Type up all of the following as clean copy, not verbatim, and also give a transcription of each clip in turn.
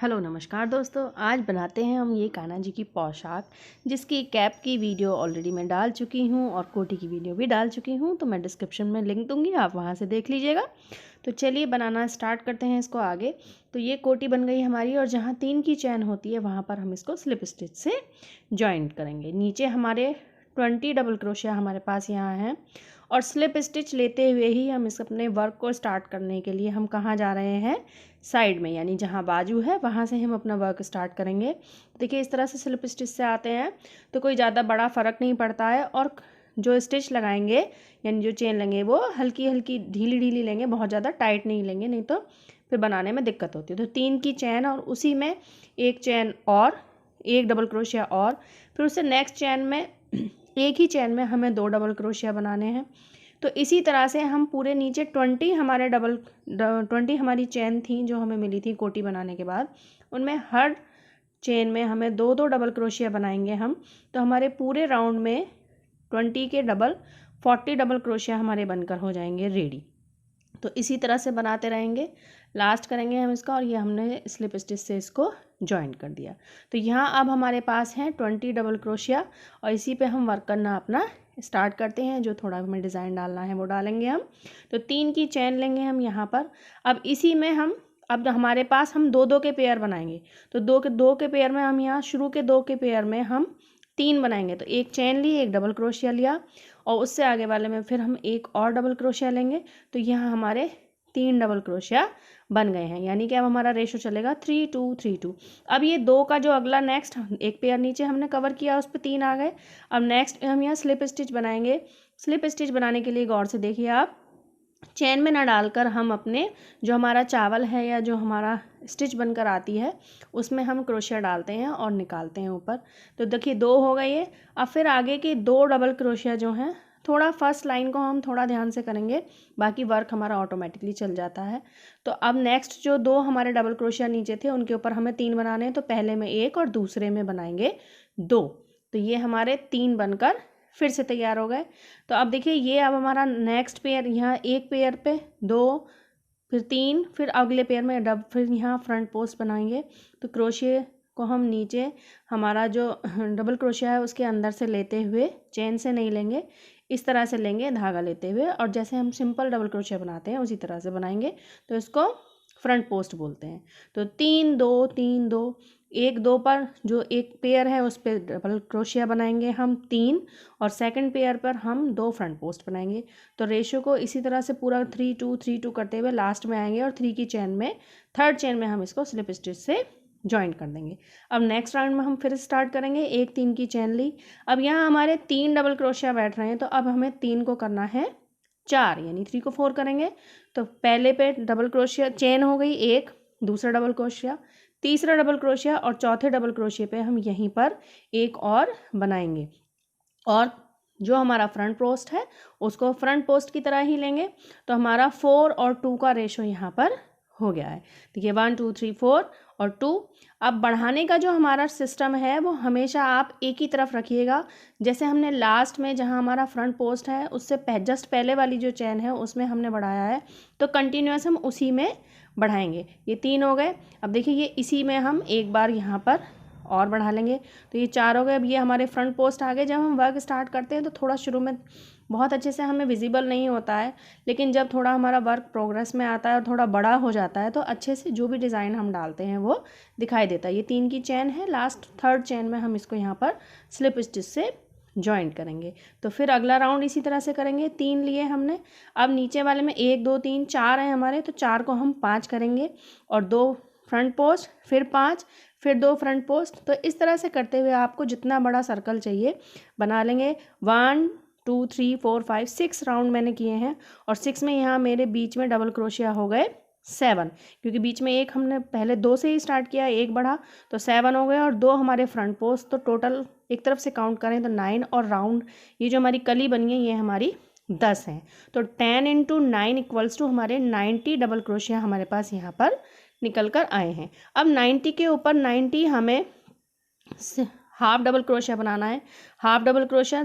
Hello नमस्कार दोस्तों, आज बनाते हैं हम ये कान्हा जी की पोशाक, जिसकी कैप की वीडियो ऑलरेडी मैं डाल चुकी हूँ और कोटी की वीडियो भी डाल चुकी हूँ। तो मैं डिस्क्रिप्शन में लिंक दूंगी, आप वहाँ से देख लीजिएगा। तो चलिए बनाना स्टार्ट करते हैं इसको आगे। तो ये कोटी बन गई हमारी, और जहाँ 3 की चैन होती है वहाँ पर हम इसको स्लिप स्टिच से जॉइंट करेंगे। नीचे हमारे 20 डबल क्रोशिया हमारे पास यहाँ हैं, और स्लिप स्टिच लेते हुए ही हम इस अपने वर्क को स्टार्ट करने के लिए हम कहाँ जा रहे हैं, साइड में, यानी जहाँ बाजू है वहाँ से हम अपना वर्क स्टार्ट करेंगे। देखिए इस तरह से स्लिप स्टिच से आते हैं तो कोई ज़्यादा बड़ा फ़र्क नहीं पड़ता है, और जो स्टिच लगाएंगे यानी जो चेन लेंगे वो हल्की हल्की ढीली ढीली लेंगे, बहुत ज़्यादा टाइट नहीं लेंगे, नहीं तो फिर बनाने में दिक्कत होती है। तो 3 की चैन और उसी में एक चैन और एक डबल क्रोशिया, और फिर उससे नेक्स्ट चैन में एक ही चैन में हमें 2 डबल क्रोशिया बनाने हैं। तो इसी तरह से हम पूरे नीचे 20 हमारी चैन थी जो हमें मिली थी कोटी बनाने के बाद, उनमें हर चेन में हमें 2 डबल क्रोशिया बनाएंगे हम। तो हमारे पूरे राउंड में 20 के डबल 40 डबल क्रोशिया हमारे बनकर हो जाएंगे रेडी। तो इसी तरह से बनाते रहेंगे, लास्ट करेंगे हम इसका, और ये हमने स्लिप स्टिच से इसको जॉइंट कर दिया। तो यहाँ अब हमारे पास हैं 20 डबल क्रोशिया, और इसी पे हम वर्क करना अपना स्टार्ट करते हैं। जो थोड़ा हमें डिज़ाइन डालना है वो डालेंगे हम। तो 3 की चैन लेंगे हम यहाँ पर। अब इसी में अब हमारे पास हम 2-2 के पेयर बनाएंगे। तो 2 के पेयर में हम यहाँ शुरू के 2 के पेयर में हम 3 बनाएंगे। तो एक चैन ली, एक डबल क्रोशिया लिया, और उससे आगे वाले में फिर हम एक और डबल क्रोशिया लेंगे। तो यहाँ हमारे 3 डबल क्रोशिया बन गए हैं, यानी कि अब हमारा रेशो चलेगा 3-2-3-2। अब ये 2 का जो अगला नेक्स्ट एक पेयर नीचे हमने कवर किया उस पर 3 आ गए। अब नेक्स्ट हम यहाँ स्लिप स्टिच बनाएंगे। स्लिप स्टिच बनाने के लिए गौर से देखिए आप, चैन में ना डालकर हम अपने जो हमारा चावल है या जो हमारा स्टिच बनकर आती है उसमें हम क्रोशिया डालते हैं और निकालते हैं ऊपर। तो देखिए 2 हो गई है। अब फिर आगे के 2 डबल क्रोशिया जो हैं, थोड़ा फर्स्ट लाइन को हम थोड़ा ध्यान से करेंगे, बाकी वर्क हमारा ऑटोमेटिकली चल जाता है। तो अब नेक्स्ट जो 2 हमारे डबल क्रोशिया नीचे थे उनके ऊपर हमें 3 बनाने हैं। तो पहले में 1 और दूसरे में बनाएंगे 2। तो ये हमारे 3 बनकर फिर से तैयार हो गए। तो अब देखिए ये अब हमारा नेक्स्ट पेयर, यहाँ एक पेयर पे 2, फिर 3, फिर अगले पेयर में फिर यहाँ फ्रंट पोस्ट बनाएंगे। तो क्रोशिया को हम नीचे हमारा जो डबल क्रोशिया है उसके अंदर से लेते हुए, चेन से नहीं लेंगे, इस तरह से लेंगे धागा लेते हुए, और जैसे हम सिंपल डबल क्रोशिया बनाते हैं उसी तरह से बनाएंगे। तो इसको फ्रंट पोस्ट बोलते हैं। तो 3-2 3-2, 1-2 पर जो एक पेयर है उस पर डबल क्रोशिया बनाएंगे हम 3, और सेकंड पेयर पर हम 2 फ्रंट पोस्ट बनाएंगे। तो रेशो को इसी तरह से पूरा 3-2 करते हुए लास्ट में आएंगे, और 3 की चैन में थर्ड चैन में हम इसको स्लिप स्टिच से जॉइंट कर देंगे। अब नेक्स्ट राउंड में हम फिर स्टार्ट करेंगे। 3 की चैन ली, अब यहाँ हमारे 3 डबल क्रोशिया बैठ रहे हैं, तो अब हमें 3 को करना है 4, यानी 3 को 4 करेंगे। तो पहले पे डबल क्रोशिया चेन हो गई एक, दूसरा डबल क्रोशिया, तीसरा डबल क्रोशिया, और चौथे डबल क्रोशिया पे हम यहीं पर एक और बनाएंगे, और जो हमारा फ्रंट पोस्ट है उसको फ्रंट पोस्ट की तरह ही लेंगे। तो हमारा 4 और 2 का रेशो यहाँ पर हो गया है। देखिए 1 2 3 4 और 2। अब बढ़ाने का जो हमारा सिस्टम है वो हमेशा आप एक ही तरफ रखिएगा। जैसे हमने लास्ट में जहाँ हमारा फ्रंट पोस्ट है उससे जस्ट पहले वाली जो चैन है उसमें हमने बढ़ाया है, तो कंटिन्यूअस हम उसी में बढ़ाएंगे। ये 3 हो गए। अब देखिए ये इसी में हम एक बार यहाँ पर और बढ़ा लेंगे, तो ये 4 हो गए। अब ये हमारे फ्रंट पोस्ट आ गए। जब हम वर्क स्टार्ट करते हैं तो थोड़ा शुरू में बहुत अच्छे से हमें विजिबल नहीं होता है, लेकिन जब थोड़ा हमारा वर्क प्रोग्रेस में आता है और थोड़ा बड़ा हो जाता है तो अच्छे से जो भी डिज़ाइन हम डालते हैं वो दिखाई देता है। ये 3 की चैन है, लास्ट थर्ड चैन में हम इसको यहाँ पर स्लिप स्टिच से जॉइंट करेंगे। तो फिर अगला राउंड इसी तरह से करेंगे। 3 लिए हमने, अब नीचे वाले में 1 2 3 4 हैं हमारे, तो 4 को हम 5 करेंगे, और 2 फ्रंट पोस्ट, फिर 5, फिर 2 फ्रंट पोस्ट। तो इस तरह से करते हुए आपको जितना बड़ा सर्कल चाहिए बना लेंगे। 1 2 3 4 5 6 राउंड मैंने किए हैं, और 6 में यहाँ मेरे बीच में डबल क्रोशिया हो गए 7, क्योंकि बीच में एक हमने पहले 2 से ही स्टार्ट किया, एक बढ़ा, तो 7 हो गए, और 2 हमारे फ्रंट पोस्ट। तो टोटल एक तरफ से काउंट करें तो 9, और राउंड ये जो हमारी कली बनी है ये हमारी 10 हैं। तो 10 × 9 = हमारे 90 डबल क्रोशिया हमारे पास यहाँ पर निकल कर आए हैं। अब 90 के ऊपर 90 हमें हाफ डबल क्रोशिया बनाना है। हाफ डबल क्रोशिया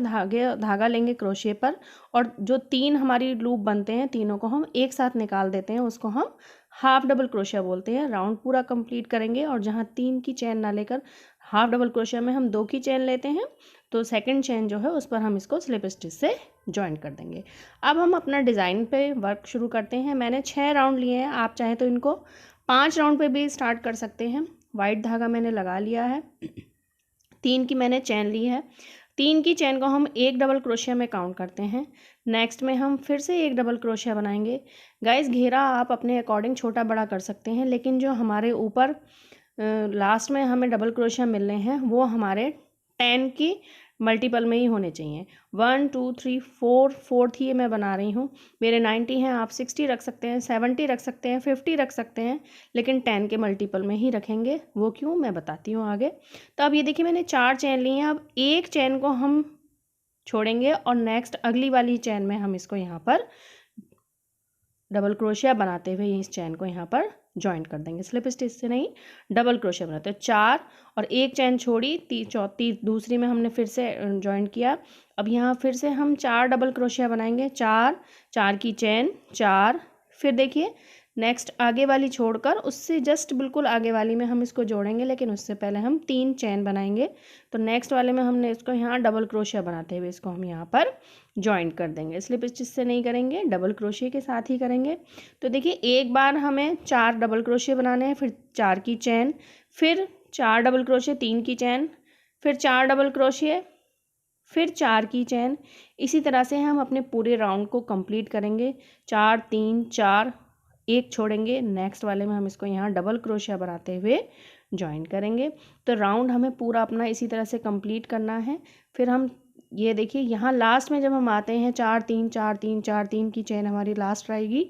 धागा लेंगे क्रोशिया पर, और जो 3 हमारी लूप बनते हैं तीनों को हम एक साथ निकाल देते हैं, उसको हम हाफ डबल क्रोशिया बोलते हैं। राउंड पूरा कंप्लीट करेंगे और जहाँ 3 की चेन ना लेकर हाफ डबल क्रोशिया में हम 2 की चेन लेते हैं, तो सेकंड चेन जो है उस पर हम इसको स्लिप स्टिच से जॉइन कर देंगे। अब हम अपना डिज़ाइन पे वर्क शुरू करते हैं। मैंने 6 राउंड लिए हैं, आप चाहें तो इनको 5 राउंड पे भी स्टार्ट कर सकते हैं। वाइट धागा मैंने लगा लिया है, 3 की मैंने चेन ली है। 3 की चेन को हम एक डबल क्रोशिया में काउंट करते हैं। नेक्स्ट में हम फिर से एक डबल क्रोशिया बनाएंगे। गाइस घेरा आप अपने अकॉर्डिंग छोटा बड़ा कर सकते हैं, लेकिन जो हमारे ऊपर लास्ट में हमें डबल क्रोशिया मिलने हैं वो हमारे 10 की मल्टीपल में ही होने चाहिए। 1 2 3 4, फोर्थ ये मैं बना रही हूँ। मेरे 90 हैं, आप 60 रख सकते हैं, 70 रख सकते हैं, 50 रख सकते हैं, लेकिन 10 के मल्टीपल में ही रखेंगे। वो क्यों, मैं बताती हूँ आगे। तो अब ये देखिए मैंने 4 चेन ली हैं। अब एक चेन को हम छोड़ेंगे और नेक्स्ट अगली वाली चेन में हम इसको यहाँ पर डबल क्रोशिया बनाते हुए इस चेन को यहाँ पर जॉइंट कर देंगे। स्लिप स्टिच से नहीं, डबल क्रोशिया बनाते हैं। 4 और एक चेन छोड़ी, चौथी दूसरी में हमने फिर से जॉइंट किया। अब यहाँ फिर से हम 4 डबल क्रोशिया बनाएंगे। 4 की चेन, 4, फिर देखिए नेक्स्ट आगे वाली छोड़कर उससे जस्ट बिल्कुल आगे वाली में हम इसको जोड़ेंगे, लेकिन उससे पहले हम 3 चेन बनाएंगे। तो नेक्स्ट वाले में हमने इसको यहाँ डबल क्रोशिया बनाते हुए इसको हम यहाँ पर जॉइंट कर देंगे। स्लिप स्टिच से नहीं करेंगे, डबल क्रोशिया के साथ ही करेंगे। तो देखिए एक बार हमें 4 डबल क्रोशिया बनाने हैं, फिर 4 की चेन, फिर 4 डबल क्रोशिया, 3 की चेन, फिर 4 डबल क्रोशिया, फिर 4 की चेन। इसी तरह से हम अपने पूरे राउंड को कंप्लीट करेंगे। 4 3 4, एक छोड़ेंगे, नेक्स्ट वाले में हम इसको यहाँ डबल क्रोशिया बनाते हुए जॉइन करेंगे। तो राउंड हमें पूरा अपना इसी तरह से कंप्लीट करना है। फिर हम ये देखिए यहाँ लास्ट में जब हम आते हैं 4 3 4 3 4 3 की चेन हमारी लास्ट रहेगी।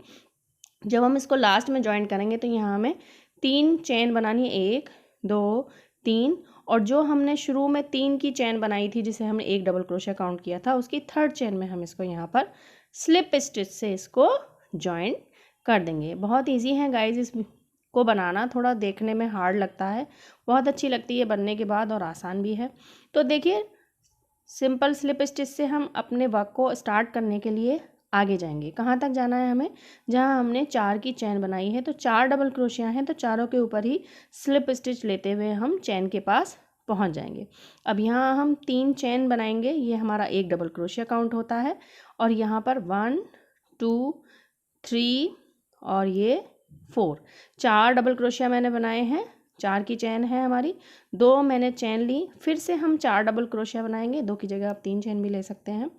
जब हम इसको लास्ट में जॉइन करेंगे तो यहाँ हमें 3 चेन बनानी है, 1 2 3, और जो हमने शुरू में 3 की चेन बनाई थी जिसे हमने एक डबल क्रोशिया काउंट किया था, उसकी थर्ड चेन में हम इसको यहाँ पर स्लिप स्टिच से इसको जॉइन कर देंगे। बहुत इजी है गाइज, इसको बनाना थोड़ा देखने में हार्ड लगता है, बहुत अच्छी लगती है बनने के बाद और आसान भी है। तो देखिए सिंपल स्लिप स्टिच से हम अपने वर्क को स्टार्ट करने के लिए आगे जाएंगे। कहाँ तक जाना है हमें, जहाँ हमने 4 की चेन बनाई है तो 4 डबल क्रोशिया हैं, तो चारों के ऊपर ही स्लिप स्टिच लेते हुए हम चेन के पास पहुँच जाएंगे। अब यहाँ हम 3 चेन बनाएंगे, ये हमारा एक डबल क्रोशिया काउंट होता है, और यहाँ पर 1 2 3 और ये 4, 4 डबल क्रोशिया मैंने बनाए हैं। 4 की चेन है हमारी, 2 मैंने चेन ली, फिर से हम 4 डबल क्रोशिया बनाएंगे। 2 की जगह आप 3 चेन भी ले सकते हैं।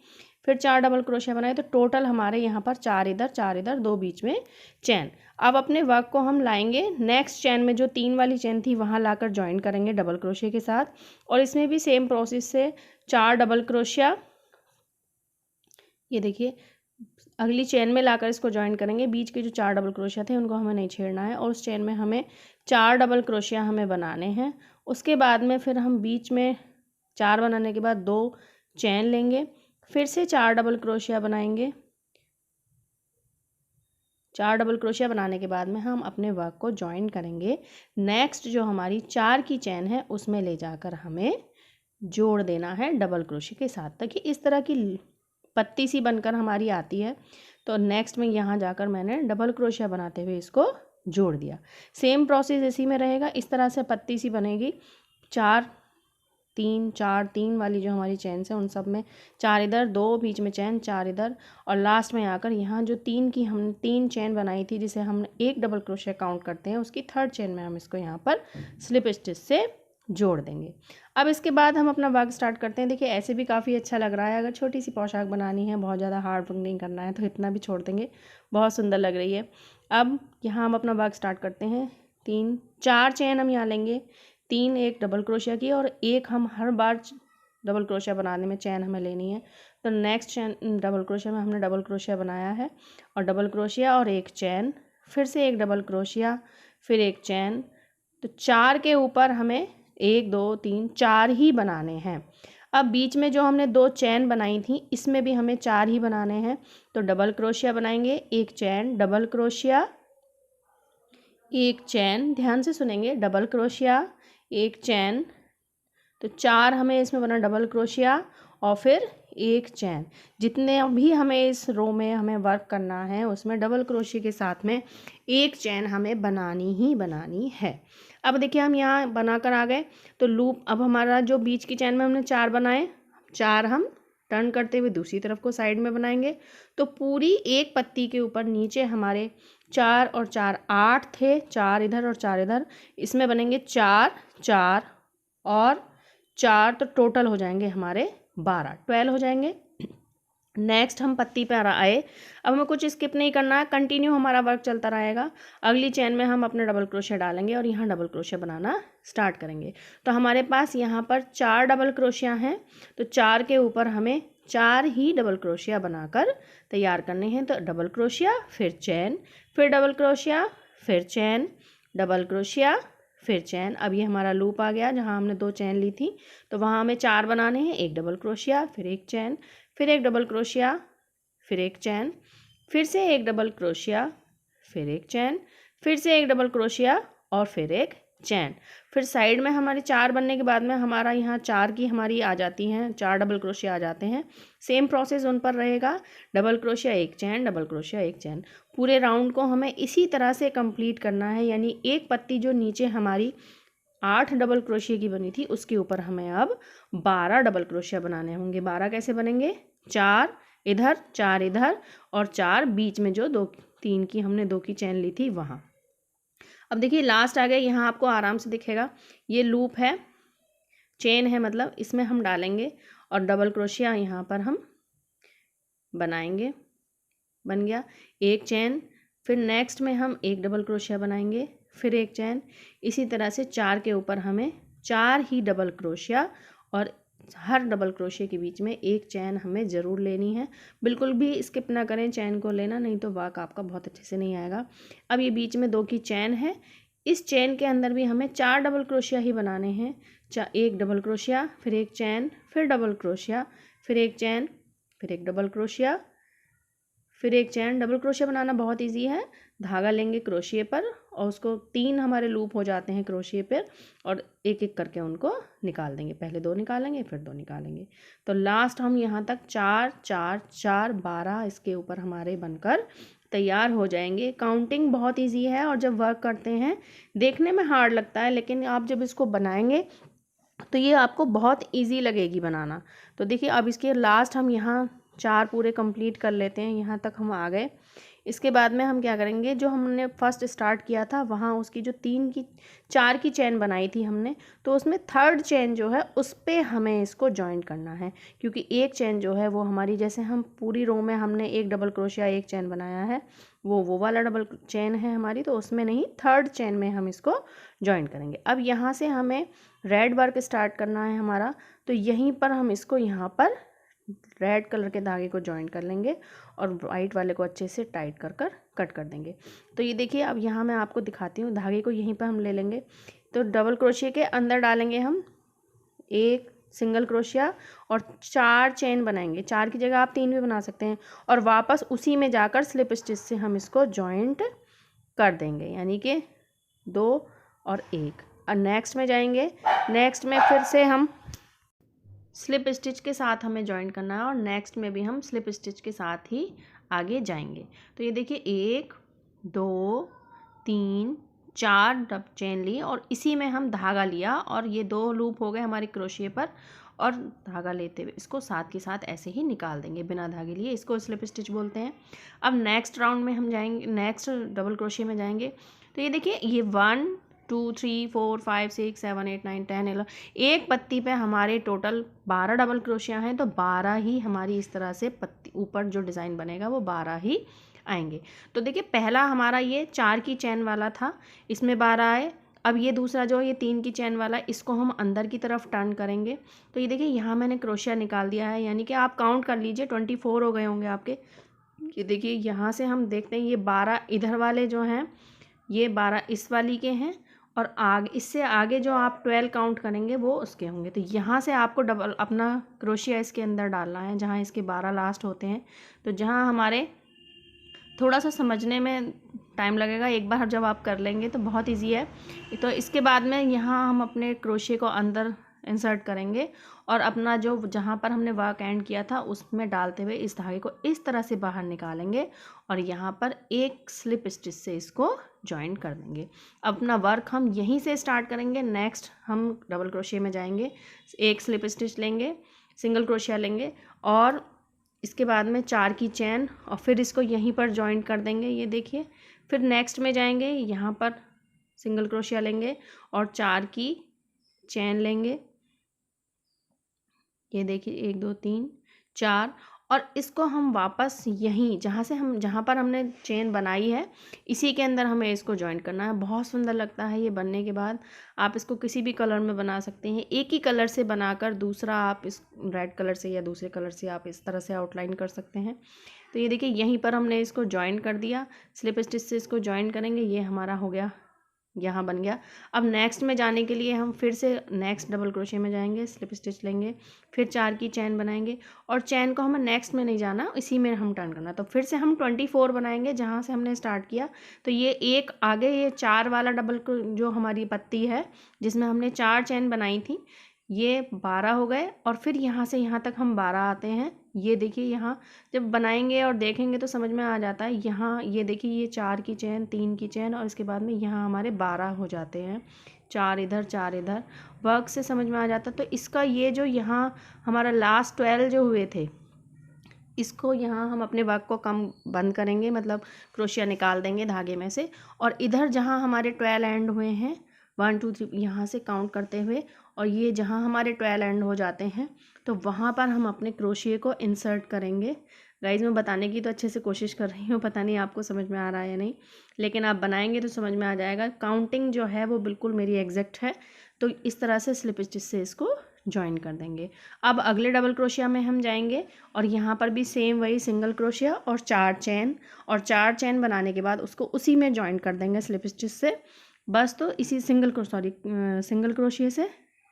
फिर 4 डबल क्रोशिया बनाए, तो टोटल हमारे यहाँ पर 4 इधर 2 बीच में चेन। अब अपने वर्क को हम लाएंगे नेक्स्ट चेन में, जो 3 वाली चेन थी वहाँ लाकर ज्वाइन करेंगे डबल क्रोशिया के साथ, और इसमें भी सेम प्रोसेस से 4 डबल क्रोशिया, ये देखिए अगली चेन में लाकर इसको ज्वाइन करेंगे। बीच के जो 4 डबल क्रोशिया थे उनको हमें नहीं छेड़ना है, और उस चेन में हमें 4 डबल क्रोशिया हमें बनाने हैं। उसके बाद में फिर हम बीच में 4 बनाने के बाद 2 चेन लेंगे, फिर से 4 डबल क्रोशिया बनाएंगे। 4 डबल क्रोशिया बनाने के बाद में हम अपने वर्क को ज्वाइन करेंगे। नेक्स्ट जो हमारी 4 की चेन है उसमें ले जाकर हमें जोड़ देना है डबल क्रोशिया के साथ, ताकि इस तरह की पत्ती सी बनकर हमारी आती है। तो नेक्स्ट में यहाँ जाकर मैंने डबल क्रोशिया बनाते हुए इसको जोड़ दिया। सेम प्रोसेस इसी में रहेगा, इस तरह से पत्ती सी बनेगी। 4 3 4 3 वाली जो हमारी चेन है उन सब में 4 इधर, 2 बीच में चेन, 4 इधर, और लास्ट में आकर यहाँ जो 3 की हमने 3 चेन बनाई थी जिसे हम एक डबल क्रोशिया काउंट करते हैं, उसकी थर्ड चेन में हम इसको यहाँ पर स्लिप स्टिच से जोड़ देंगे। अब इसके बाद हम अपना वर्क स्टार्ट करते हैं। देखिए ऐसे भी काफ़ी अच्छा लग रहा है। अगर छोटी सी पोशाक बनानी है, बहुत ज़्यादा हार्ड वर्क नहीं करना है, तो इतना भी छोड़ देंगे, बहुत सुंदर लग रही है। अब यहाँ हम अपना वर्क स्टार्ट करते हैं। 4 चेन हम यहाँ लेंगे, 3 एक डबल क्रोशिया की, और एक हम हर बार डबल क्रोशिया बनाने में चेन हमें लेनी है। तो नेक्स्ट चेन डबल क्रोशिया में हमने डबल क्रोशिया बनाया है, और डबल क्रोशिया और एक चेन, फिर से एक डबल क्रोशिया, फिर एक चेन। तो 4 के ऊपर हमें 1 2 3 4 ही बनाने हैं। अब बीच में जो हमने 2 चेन बनाई थी इसमें भी हमें 4 ही बनाने हैं। तो डबल क्रोशिया बनाएंगे, एक चेन, डबल क्रोशिया, एक चेन, ध्यान से सुनेंगे, डबल क्रोशिया, एक चेन। तो 4 हमें इसमें बना डबल क्रोशिया, और फिर एक चैन। जितने भी हमें इस रो में हमें वर्क करना है उसमें डबल क्रोशिया के साथ में एक चैन हमें बनानी ही बनानी है। अब देखिए हम यहाँ बनाकर आ गए, तो लूप अब हमारा जो बीच की चैन में हमने 4 बनाए, 4 हम टर्न करते हुए दूसरी तरफ को साइड में बनाएंगे। तो पूरी एक पत्ती के ऊपर नीचे हमारे 4 और 4 8 थे, 4 इधर और 4 इधर, इसमें बनेंगे 4 4 और 4, तो टोटल हो जाएंगे हमारे 12 हो जाएंगे। नेक्स्ट हम पत्ती पर आए, अब हमें कुछ स्किप नहीं करना है, कंटिन्यू हमारा वर्क चलता रहेगा। अगली चैन में हम अपने डबल क्रोशिया डालेंगे और यहाँ डबल क्रोशिया बनाना स्टार्ट करेंगे। तो हमारे पास यहाँ पर 4 डबल क्रोशिया हैं, तो 4 के ऊपर हमें 4 ही डबल क्रोशिया बनाकर तैयार करने हैं। तो डबल क्रोशिया, फिर चैन, फिर डबल क्रोशिया, फिर चैन, डबल क्रोशिया, फिर चैन। अब ये हमारा लूप आ गया जहाँ हमने 2 चैन ली थी, तो वहाँ हमें 4 बनाने हैं, एक डबल क्रोशिया, फिर एक चैन, फिर एक डबल क्रोशिया, फिर एक चैन, फिर से एक डबल क्रोशिया, फिर एक चैन, फिर से एक डबल क्रोशिया और फिर एक चैन। फिर साइड में हमारे 4 बनने के बाद में हमारा यहाँ 4 की हमारी आ जाती हैं, 4 डबल क्रोशिया आ जाते हैं। सेम प्रोसेस उन पर रहेगा, डबल क्रोशिया एक चैन, डबल क्रोशिया एक चैन। पूरे राउंड को हमें इसी तरह से कंप्लीट करना है, यानी एक पत्ती जो नीचे हमारी 8 डबल क्रोशिया की बनी थी उसके ऊपर हमें अब 12 डबल क्रोशिया बनाने होंगे। 12 कैसे बनेंगे? 4 इधर, 4 इधर और 4 बीच में जो 2 3 की हमने 2 की चैन ली थी वहाँ। अब देखिए लास्ट आ गया, यहाँ आपको आराम से दिखेगा, ये लूप है, चेन है, मतलब इसमें हम डालेंगे और डबल क्रोशिया यहाँ पर हम बनाएंगे। बन गया एक चैन, फिर नेक्स्ट में हम एक डबल क्रोशिया बनाएंगे, फिर एक चैन। इसी तरह से 4 के ऊपर हमें 4 ही डबल क्रोशिया और हर डबल क्रोशिया के बीच में एक चैन हमें ज़रूर लेनी है। बिल्कुल भी स्किप ना करें चैन को लेना, नहीं तो वर्क आपका बहुत अच्छे से नहीं आएगा। अब ये बीच में 2 की चैन है, इस चैन के अंदर भी हमें 4 डबल क्रोशिया ही बनाने हैं। एक डबल क्रोशिया, फिर एक चैन, फिर डबल क्रोशिया, फिर एक चैन, फिर एक डबल क्रोशिया, फिर एक चैन। डबल क्रोशिया बनाना बहुत इजी है, धागा लेंगे क्रोशिया पर और उसको 3 हमारे लूप हो जाते हैं क्रोशिया पर और एक एक करके उनको निकाल देंगे। पहले 2 निकालेंगे, फिर 2 निकालेंगे, तो लास्ट हम यहाँ तक 4 4 4 12 इसके ऊपर हमारे बनकर तैयार हो जाएंगे। काउंटिंग बहुत इजी है और जब वर्क करते हैं देखने में हार्ड लगता है, लेकिन आप जब इसको बनाएंगे तो ये आपको बहुत इजी लगेगी बनाना। तो देखिए अब इसके लास्ट हम यहाँ 4 पूरे कंप्लीट कर लेते हैं, यहाँ तक हम आ गए। इसके बाद में हम क्या करेंगे, जो हमने फर्स्ट स्टार्ट किया था वहाँ उसकी जो 4 की चैन बनाई थी हमने, तो उसमें थर्ड चैन जो है उस पर हमें इसको जॉइन करना है, क्योंकि एक चैन जो है वो हमारी, जैसे हम पूरी रो में हमने एक डबल क्रोशिया एक चैन बनाया है, वो वाला डबल चैन है हमारी, तो उसमें नहीं, थर्ड चैन में हम इसको जॉइन करेंगे। अब यहाँ से हमें रेड वर्क स्टार्ट करना है हमारा, तो यहीं पर हम इसको यहाँ पर रेड कलर के धागे को जॉइन कर लेंगे और वाइट वाले को अच्छे से टाइट कर कट कर देंगे। तो ये देखिए अब यहाँ मैं आपको दिखाती हूँ, धागे को यहीं पर हम ले लेंगे, तो डबल क्रोशिया के अंदर डालेंगे हम एक सिंगल क्रोशिया और 4 चेन बनाएंगे। 4 की जगह आप 3 भी बना सकते हैं और वापस उसी में जाकर स्लिप स्टिच से हम इसको जॉइंट कर देंगे, यानी कि 2 और 1। और नेक्स्ट में जाएंगे, नेक्स्ट में फिर से हम स्लिप स्टिच के साथ हमें जॉइंट करना है और नेक्स्ट में भी हम स्लिप स्टिच के साथ ही आगे जाएंगे। तो ये देखिए 1 2 3 4 डब चेन ली और इसी में हम धागा लिया और ये 2 लूप हो गए हमारे क्रोशिया पर, और धागा लेते हुए इसको साथ के साथ ऐसे ही निकाल देंगे बिना धागे लिए, इसको स्लिप स्टिच बोलते हैं। अब नेक्स्ट राउंड में हम जाएंगे, नेक्स्ट डबल क्रोशिया में जाएंगे। तो ये देखिए ये 1 2 3 4 5 6 7 8 9 10 11, एक पत्ती पे हमारे टोटल 12 डबल क्रोशिया हैं, तो 12 ही हमारी इस तरह से पत्ती ऊपर जो डिज़ाइन बनेगा वो 12 ही आएंगे। तो देखिए पहला हमारा ये 4 की चैन वाला था, इसमें 12 आए। अब ये दूसरा जो ये 3 की चैन वाला, इसको हम अंदर की तरफ टर्न करेंगे। तो ये देखिए यहाँ मैंने क्रोशिया निकाल दिया है, यानी कि आप काउंट कर लीजिए 24 हो गए होंगे आपके। ये देखिए यहाँ से हम देखते हैं ये 12 इधर वाले जो हैं ये 12 इस वाली के हैं और आगे इससे आगे जो आप 12 काउंट करेंगे वो उसके होंगे। तो यहाँ से आपको डबल अपना क्रोशिया इसके अंदर डालना है जहाँ इसके 12 लास्ट होते हैं। तो जहाँ हमारे थोड़ा सा समझने में टाइम लगेगा, एक बार जब आप कर लेंगे तो बहुत इजी है। तो इसके बाद में यहाँ हम अपने क्रोशिया को अंदर इंसर्ट करेंगे और अपना जो जहाँ पर हमने वर्क एंड किया था उसमें डालते हुए इस धागे को इस तरह से बाहर निकालेंगे और यहाँ पर एक स्लिप स्टिच से इसको जॉइन कर देंगे। अपना वर्क हम यहीं से स्टार्ट करेंगे। नेक्स्ट हम डबल क्रोशिया में जाएंगे, एक स्लिप स्टिच लेंगे, सिंगल क्रोशिया लेंगे और इसके बाद में 4 की चेन और फिर इसको यहीं पर जॉइन कर देंगे। ये देखिए, फिर नेक्स्ट में जाएंगे, यहाँ पर सिंगल क्रोशिया लेंगे और 4 की चेन लेंगे। ये देखिए 1 2 3 4 और इसको हम वापस यहीं जहाँ पर हमने चेन बनाई है इसी के अंदर हमें इसको जॉइन करना है। बहुत सुंदर लगता है ये बनने के बाद। आप इसको किसी भी कलर में बना सकते हैं। एक ही कलर से बनाकर दूसरा आप इस रेड कलर से या दूसरे कलर से आप इस तरह से आउटलाइन कर सकते हैं। तो ये देखिए यहीं पर हमने इसको जॉइन कर दिया, स्लिप स्टिच से इसको जॉइन करेंगे। ये हमारा हो गया, यहाँ बन गया। अब नेक्स्ट में जाने के लिए हम फिर से नेक्स्ट डबल क्रोशिया में जाएंगे, स्लिप स्टिच लेंगे, फिर 4 की चेन बनाएंगे और चेन को हमें नेक्स्ट में नहीं जाना, इसी में हम टर्न करना। तो फिर से हम 24 बनाएंगे जहाँ से हमने स्टार्ट किया। तो ये एक आगे ये 4 वाला डबल जो हमारी पत्ती है जिसमें हमने 4 चेन बनाई थी, ये 12 हो गए और फिर यहाँ से यहाँ तक हम 12 आते हैं। ये देखिए यहाँ जब बनाएंगे और देखेंगे तो समझ में आ जाता है। यहाँ ये देखिए ये 4 की चेन, 3 की चेन और इसके बाद में यहाँ हमारे 12 हो जाते हैं। 4 इधर 4 इधर, वर्क से समझ में आ जाता है। तो इसका ये जो यहाँ हमारा लास्ट 12 जो हुए थे, इसको यहाँ हम अपने वर्क को कम बंद करेंगे, मतलब क्रोशिया निकाल देंगे धागे में से और इधर जहाँ हमारे 12 एंड हुए हैं 1 2 3 यहाँ से काउंट करते हुए और ये जहाँ हमारे 12 एंड हो जाते हैं तो वहाँ पर हम अपने क्रोशिया को इंसर्ट करेंगे। गाइज मैं बताने की तो अच्छे से कोशिश कर रही हूँ, पता नहीं आपको समझ में आ रहा है या नहीं, लेकिन आप बनाएंगे तो समझ में आ जाएगा। काउंटिंग जो है वो बिल्कुल मेरी एग्जैक्ट है। तो इस तरह से स्लिप स्टिच से इसको जॉइन कर देंगे। अब अगले डबल क्रोशिया में हम जाएंगे और यहाँ पर भी सेम वही सिंगल क्रोशिया और 4 चेन और 4 चेन बनाने के बाद उसको उसी में जॉइन कर देंगे स्लिप स्टिच से बस। तो इसी सिंगल क्रोशिया से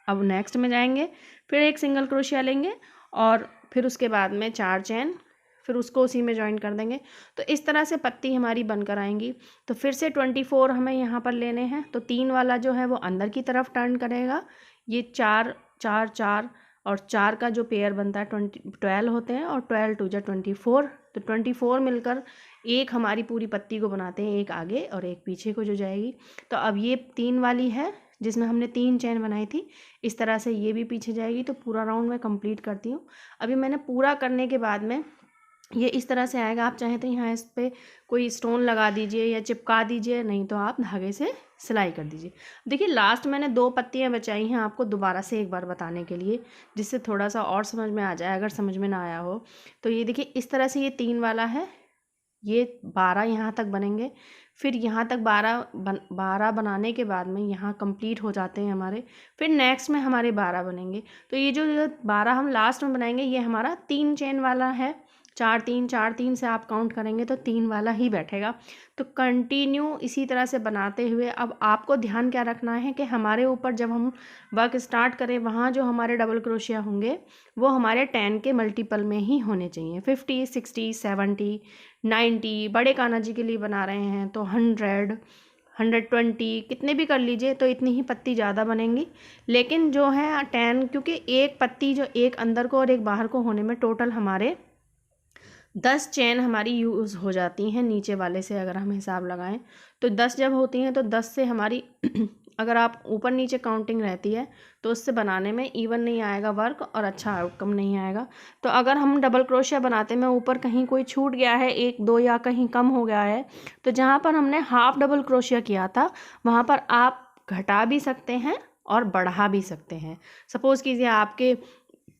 अब नेक्स्ट में जाएंगे, फिर एक सिंगल क्रोशिया लेंगे और फिर उसके बाद में 4 चेन, फिर उसको उसी में जॉइन कर देंगे। तो इस तरह से पत्ती हमारी बनकर आएंगी। तो फिर से 24 हमें यहाँ पर लेने हैं। तो 3 वाला जो है वो अंदर की तरफ टर्न करेगा। ये 4 4 4 और 4 का जो पेयर बनता है 12 होते हैं और 12 2 जा 24। तो 24 मिलकर एक हमारी पूरी पत्ती को बनाते हैं, एक आगे और एक पीछे को जो जाएगी। तो अब ये 3 वाली है जिसमें हमने 3 चेन बनाई थी, इस तरह से ये भी पीछे जाएगी। तो पूरा राउंड मैं कंप्लीट करती हूँ। अभी मैंने पूरा करने के बाद में ये इस तरह से आएगा। आप चाहें तो यहाँ इस पर कोई स्टोन लगा दीजिए या चिपका दीजिए, नहीं तो आप धागे से सिलाई कर दीजिए। देखिए लास्ट मैंने 2 पत्तियाँ बचाई हैं आपको दोबारा से एक बार बताने के लिए, जिससे थोड़ा सा और समझ में आ जाए अगर समझ में ना आया हो। तो ये देखिए इस तरह से ये 3 वाला है, ये 12 यहाँ तक बनेंगे। फिर यहाँ तक 12 बनाने के बाद में यहाँ कंप्लीट हो जाते हैं हमारे। फिर नेक्स्ट में हमारे 12 बनेंगे। तो ये जो 12 हम लास्ट में बनाएंगे ये हमारा 3 चेन वाला है। 4 3 से आप काउंट करेंगे तो 3 वाला ही बैठेगा। तो कंटिन्यू इसी तरह से बनाते हुए अब आपको ध्यान क्या रखना है कि हमारे ऊपर जब हम वर्क स्टार्ट करें वहाँ जो हमारे डबल क्रोशिया होंगे वो हमारे 10 के मल्टीपल में ही होने चाहिए। 50 60 70 90, बड़े कान्हा जी के लिए बना रहे हैं तो 100 120 कितने भी कर लीजिए, तो इतनी ही पत्ती ज़्यादा बनेंगी। लेकिन जो है 10, क्योंकि एक पत्ती जो एक अंदर को और एक बाहर को होने में टोटल हमारे 10 चेन हमारी यूज़ हो जाती हैं नीचे वाले से। अगर हम हिसाब लगाएं तो 10 जब होती हैं तो 10 से हमारी अगर आप ऊपर नीचे काउंटिंग रहती है तो उससे बनाने में इवन नहीं आएगा वर्क और अच्छा आउटकम नहीं आएगा। तो अगर हम डबल क्रोशिया बनाते में ऊपर कहीं कोई छूट गया है 1 2 या कहीं कम हो गया है, तो जहाँ पर हमने हाफ डबल क्रोशिया किया था वहाँ पर आप घटा भी सकते हैं और बढ़ा भी सकते हैं। सपोज़ कीजिए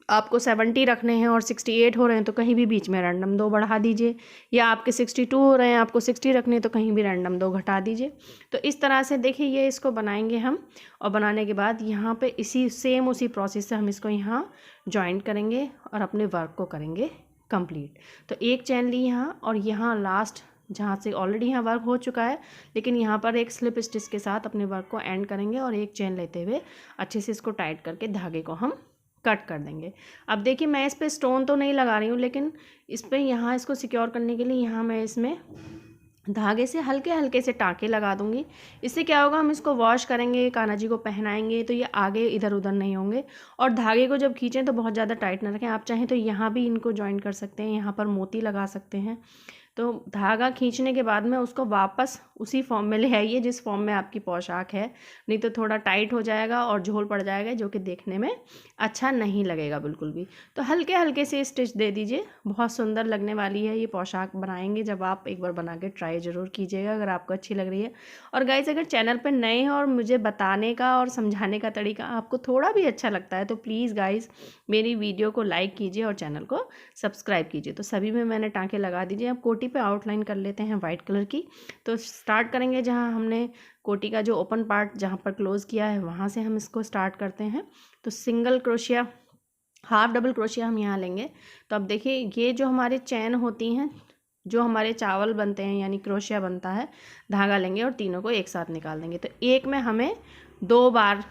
आपको 70 रखने हैं और 68 हो रहे हैं तो कहीं भी बीच में रैंडम 2 बढ़ा दीजिए, या आपके 62 हो रहे हैं आपको 60 रखने हैं तो कहीं भी रैंडम 2 घटा दीजिए। तो इस तरह से देखिए ये इसको बनाएंगे हम और बनाने के बाद यहाँ पे उसी प्रोसेस से हम इसको यहाँ जॉइंट करेंगे और अपने वर्क को करेंगे कंप्लीट। तो एक चेन ली यहाँ और यहाँ लास्ट जहाँ से ऑलरेडी यहाँ वर्क हो चुका है, लेकिन यहाँ पर एक स्लिप स्टिच के साथ अपने वर्क को एंड करेंगे और एक चेन लेते हुए अच्छे से इसको टाइट करके धागे को हम कट कर देंगे। अब देखिए मैं इस पर स्टोन तो नहीं लगा रही हूँ, लेकिन इस पर यहाँ इसको सिक्योर करने के लिए यहाँ मैं इसमें धागे से हल्के हल्के से टाँके लगा दूंगी। इससे क्या होगा, हम इसको वॉश करेंगे, कान्हा जी को पहनाएंगे तो ये आगे इधर उधर नहीं होंगे। और धागे को जब खींचें तो बहुत ज़्यादा टाइट ना रखें। आप चाहें तो यहाँ भी इनको जॉइन कर सकते हैं, यहाँ पर मोती लगा सकते हैं। तो धागा खींचने के बाद में उसको वापस उसी फॉर्म में ले आइए जिस फॉर्म में आपकी पोशाक है, नहीं तो थोड़ा टाइट हो जाएगा और झोल पड़ जाएगा, जो कि देखने में अच्छा नहीं लगेगा बिल्कुल भी। तो हल्के हल्के से स्टिच दे दीजिए, बहुत सुंदर लगने वाली है ये पोशाक। बनाएंगे जब आप, एक बार बना के ट्राई ज़रूर कीजिएगा अगर आपको अच्छी लग रही है। और गाइस, अगर चैनल पर नए हैं और मुझे बताने का और समझाने का तरीका आपको थोड़ा भी अच्छा लगता है तो प्लीज़ गाइस मेरी वीडियो को लाइक कीजिए और चैनल को सब्सक्राइब कीजिए। तो सभी में मैंने टाँके लगा दीजिए। अब कोटी पे आउटलाइन कर लेते हैं वाइट कलर की। तो स्टार्ट करेंगे जहाँ हमने कोटी का जो ओपन पार्ट जहाँ पर क्लोज़ किया है वहाँ से हम इसको स्टार्ट करते हैं। तो single crochet, half double crochet हम यहाँ लेंगे। तो अब देखिए, ये जो हमारे चैन होती हैं, जो हमारे चावल बनते हैं यानी क्रोशिया बनता है, धागा लेंगे और तीनों को एक साथ निकाल देंगे। तो एक में हमें 2 बार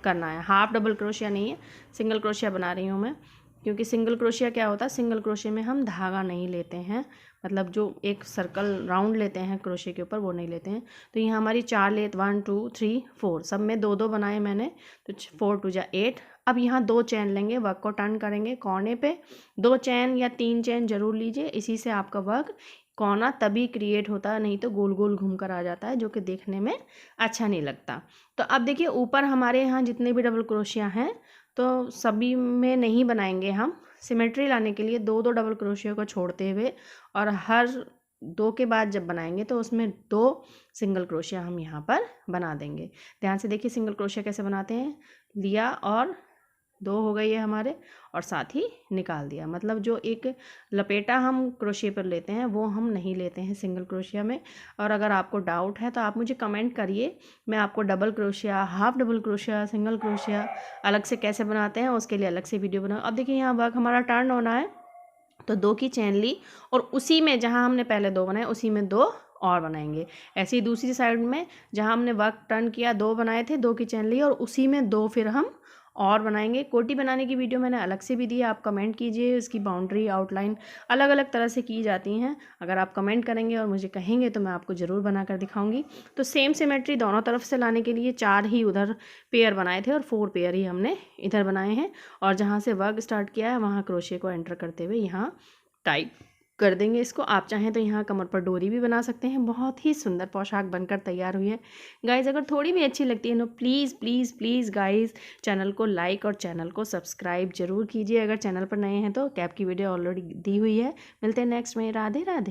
करना है, हाफ डबल क्रोशिया नहीं है, सिंगल क्रोशिया बना रही हूँ मैं। क्योंकि सिंगल क्रोशिया क्या होता है, सिंगल क्रोशिया में हम धागा नहीं लेते हैं, मतलब जो एक सर्कल राउंड लेते हैं क्रोशिया के ऊपर वो नहीं लेते हैं। तो यहाँ हमारी 4 लेत, 1 2 3 4, सब में 2 2 बनाए मैंने। तो 4 2 जा 8। अब यहाँ 2 चैन लेंगे, वर्क को टर्न करेंगे कोने पे। 2 चैन या 3 चैन जरूर लीजिए, इसी से आपका वर्क कोना तभी क्रिएट होता है, नहीं तो गोल गोल घूम कर आ जाता है, जो कि देखने में अच्छा नहीं लगता। तो अब देखिए, ऊपर हमारे यहाँ जितने भी डबल क्रोशिया हैं तो सभी में नहीं बनाएंगे हम। सिमेट्री लाने के लिए 2 2 डबल क्रोशिया को छोड़ते हुए और हर 2 के बाद जब बनाएंगे तो उसमें 2 सिंगल क्रोशिया हम यहाँ पर बना देंगे। ध्यान से देखिए सिंगल क्रोशिया कैसे बनाते हैं। लिया और 2 हो गई है हमारे, और साथ ही निकाल दिया। मतलब जो एक लपेटा हम क्रोशिया पर लेते हैं वो हम नहीं लेते हैं सिंगल क्रोशिया में। और अगर आपको डाउट है तो आप मुझे कमेंट करिए, मैं आपको double crochet, half double crochet, single crochet अलग से कैसे बनाते हैं उसके लिए अलग से वीडियो बनाऊँ। अब देखिए, यहाँ वर्क हमारा टर्न होना है, तो 2 की चैन ली और उसी में जहाँ हमने पहले 2 बनाए उसी में 2 और बनाएंगे। ऐसे ही दूसरी साइड में जहाँ हमने वर्क टर्न किया, 2 बनाए थे, 2 की चैन ली और उसी में 2 फिर हम और बनाएंगे। कोटी बनाने की वीडियो मैंने अलग से भी दी है, आप कमेंट कीजिए। इसकी बाउंड्री आउटलाइन अलग अलग तरह से की जाती हैं। अगर आप कमेंट करेंगे और मुझे कहेंगे तो मैं आपको ज़रूर बनाकर दिखाऊंगी। तो सेम सिमेट्री दोनों तरफ से लाने के लिए 4 ही उधर पेयर बनाए थे और 4 पेयर ही हमने इधर बनाए हैं। और जहाँ से वर्क स्टार्ट किया है वहाँ क्रोशिया को एंटर करते हुए यहाँ टाइप कर देंगे इसको। आप चाहें तो यहाँ कमर पर डोरी भी बना सकते हैं। बहुत ही सुंदर पोशाक बनकर तैयार हुई है गाइज़। अगर थोड़ी भी अच्छी लगती है तो please please please guys channel को लाइक और चैनल को सब्सक्राइब जरूर कीजिए। अगर चैनल पर नए हैं तो कैप की वीडियो ऑलरेडी दी हुई है। मिलते हैं नेक्स्ट में। राधे राधे।